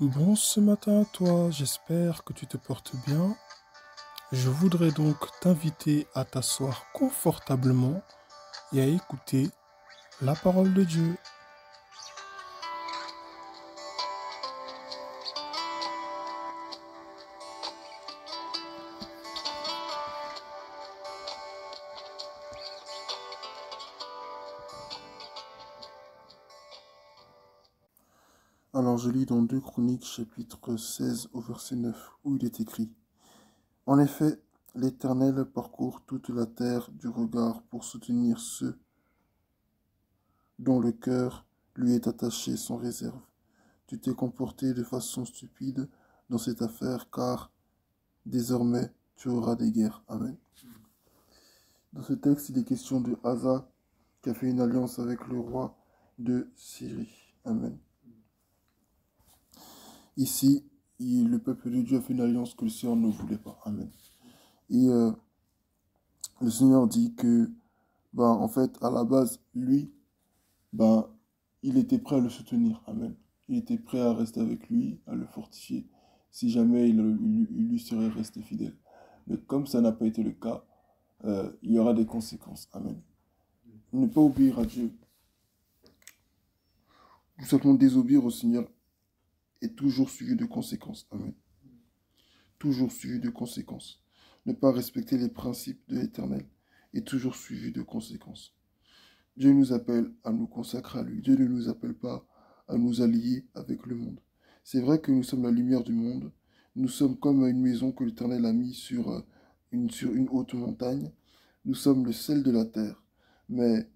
Bon, ce matin à toi, j'espère que tu te portes bien. Je voudrais donc t'inviter à t'asseoir confortablement et à écouter la parole de Dieu. Alors je lis dans 2 Chroniques chapitre 16 au verset 9 où il est écrit: En effet, l'Éternel parcourt toute la terre du regard pour soutenir ceux dont le cœur lui est attaché sans réserve. Tu t'es comporté de façon stupide dans cette affaire, car désormais tu auras des guerres. Amen. Dans ce texte, il est question de Asa qui a fait une alliance avec le roi de Syrie. Amen. Ici, le peuple de Dieu a fait une alliance que le Seigneur ne voulait pas. Amen. Et le Seigneur dit que, en fait, à la base, lui, il était prêt à le soutenir. Amen. Il était prêt à rester avec lui, à le fortifier, si jamais il lui serait resté fidèle. Mais comme ça n'a pas été le cas, il y aura des conséquences. Amen. Ne pas obéir à Dieu, tout simplement désobéir au Seigneur, est toujours suivi de conséquences. Amen. Toujours suivi de conséquences. Ne pas respecter les principes de l'Éternel est toujours suivi de conséquences. Dieu nous appelle à nous consacrer à lui. Dieu ne nous appelle pas à nous allier avec le monde. C'est vrai que nous sommes la lumière du monde. Nous sommes comme une maison que l'Éternel a mise sur une haute montagne. Nous sommes le sel de la terre. Mais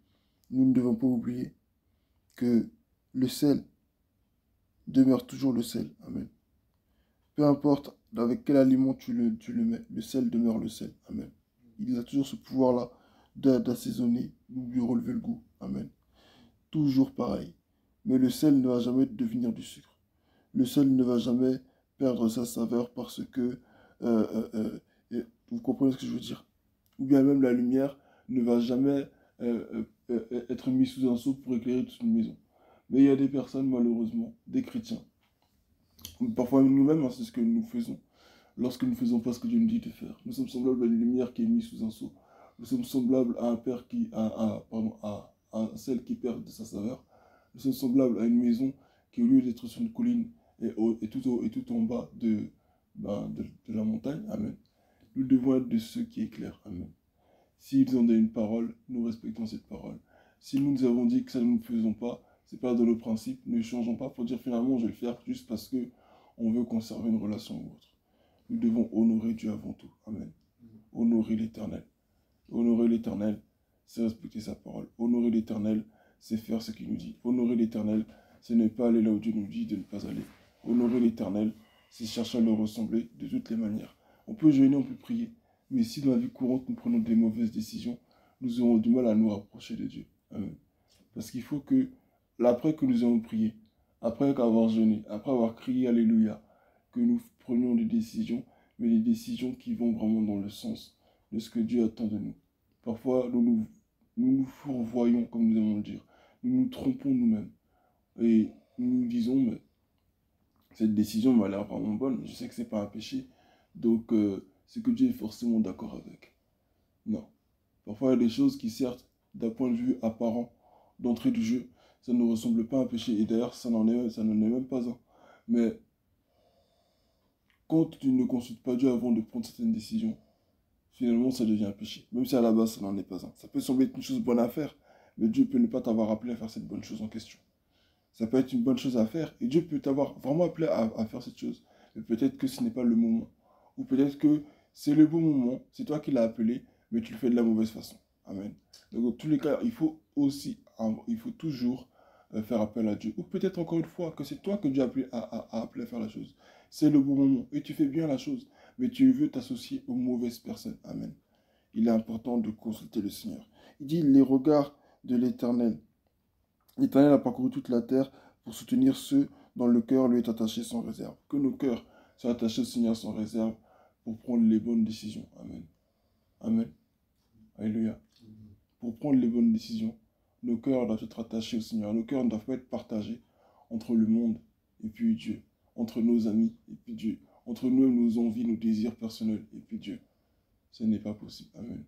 nous ne devons pas oublier que le sel demeure toujours le sel. Amen. Peu importe avec quel aliment tu le mets, le sel demeure le sel. Amen. Il a toujours ce pouvoir-là d'assaisonner, de lui relever le goût. Amen. Toujours pareil. Mais le sel ne va jamais devenir du sucre. Le sel ne va jamais perdre sa saveur parce que... vous comprenez ce que je veux dire? Ou bien même la lumière ne va jamais être mise sous un seau pour éclairer toute une maison. Mais il y a des personnes, malheureusement, des chrétiens. Parfois nous-mêmes, hein, c'est ce que nous faisons lorsque nous ne faisons pas ce que Dieu nous dit de faire. Nous sommes semblables à une lumière qui est mise sous un seau. Nous sommes semblables à un père qui, à un sel qui perd de sa saveur. Nous sommes semblables à une maison qui, au lieu d'être sur une colline, est tout en bas de la montagne. Amen. Nous devons être de ceux qui éclairent. Amen. S'ils ont donné une parole, nous respectons cette parole. Si nous avons dit que ça ne nous faisons pas, c'est pas dans le principe, ne changeons pas pour dire finalement je vais le faire juste parce que on veut conserver une relation ou autre. Nous devons honorer Dieu avant tout. Amen. Honorer l'Éternel. Honorer l'Éternel, c'est respecter sa parole. Honorer l'Éternel, c'est faire ce qu'il nous dit. Honorer l'Éternel, c'est ne pas aller là où Dieu nous dit de ne pas aller. Honorer l'Éternel, c'est chercher à le ressembler de toutes les manières. On peut jeûner, on peut prier. Mais si dans la vie courante, nous prenons des mauvaises décisions, nous aurons du mal à nous rapprocher de Dieu. Amen. Parce qu'il faut que, après que nous ayons prié, après avoir jeûné, après avoir crié Alléluia, que nous prenions des décisions, mais des décisions qui vont vraiment dans le sens de ce que Dieu attend de nous. Parfois, nous fourvoyons, comme nous aimons le dire. Nous nous trompons nous-mêmes. Et nous nous disons, mais cette décision m'a l'air vraiment bonne. Je sais que ce n'est pas un péché. Donc, c'est que Dieu est forcément d'accord avec. Non. Parfois, il y a des choses qui, certes, d'un point de vue apparent, d'entrée du jeu, ça ne ressemble pas à un péché. Et d'ailleurs, ça n'en est même pas un. Mais quand tu ne consultes pas Dieu avant de prendre certaines décisions, finalement, ça devient un péché. Même si à la base, ça n'en est pas un. Ça peut sembler être une chose bonne à faire, mais Dieu peut ne pas t'avoir appelé à faire cette bonne chose en question. Ça peut être une bonne chose à faire, et Dieu peut t'avoir vraiment appelé à faire cette chose. Mais peut-être que ce n'est pas le moment. Ou peut-être que c'est le bon moment, c'est toi qui l'as appelé, mais tu le fais de la mauvaise façon. Amen. Donc, dans tous les cas, il faut toujours faire appel à Dieu. Ou peut-être encore une fois que c'est toi que Dieu a appelé à appeler à faire la chose. C'est le bon moment, et tu fais bien la chose, mais tu veux t'associer aux mauvaises personnes. Amen. Il est important de consulter le Seigneur. Il dit les regards de l'Éternel. L'Éternel a parcouru toute la terre pour soutenir ceux dont le cœur lui est attaché sans réserve. Que nos cœurs soient attachés au Seigneur sans réserve pour prendre les bonnes décisions. Amen. Amen. Alléluia. Pour prendre les bonnes décisions, nos cœurs doivent être attachés au Seigneur. Nos cœurs ne doivent pas être partagés entre le monde et puis Dieu. entre nos amis et puis Dieu, entre nous, nos envies, nos désirs personnels et puis Dieu. Ce n'est pas possible. Amen.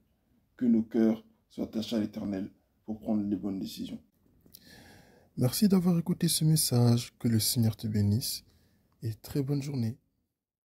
Que nos cœurs soient attachés à l'Éternel pour prendre les bonnes décisions. Merci d'avoir écouté ce message. Que le Seigneur te bénisse et très bonne journée.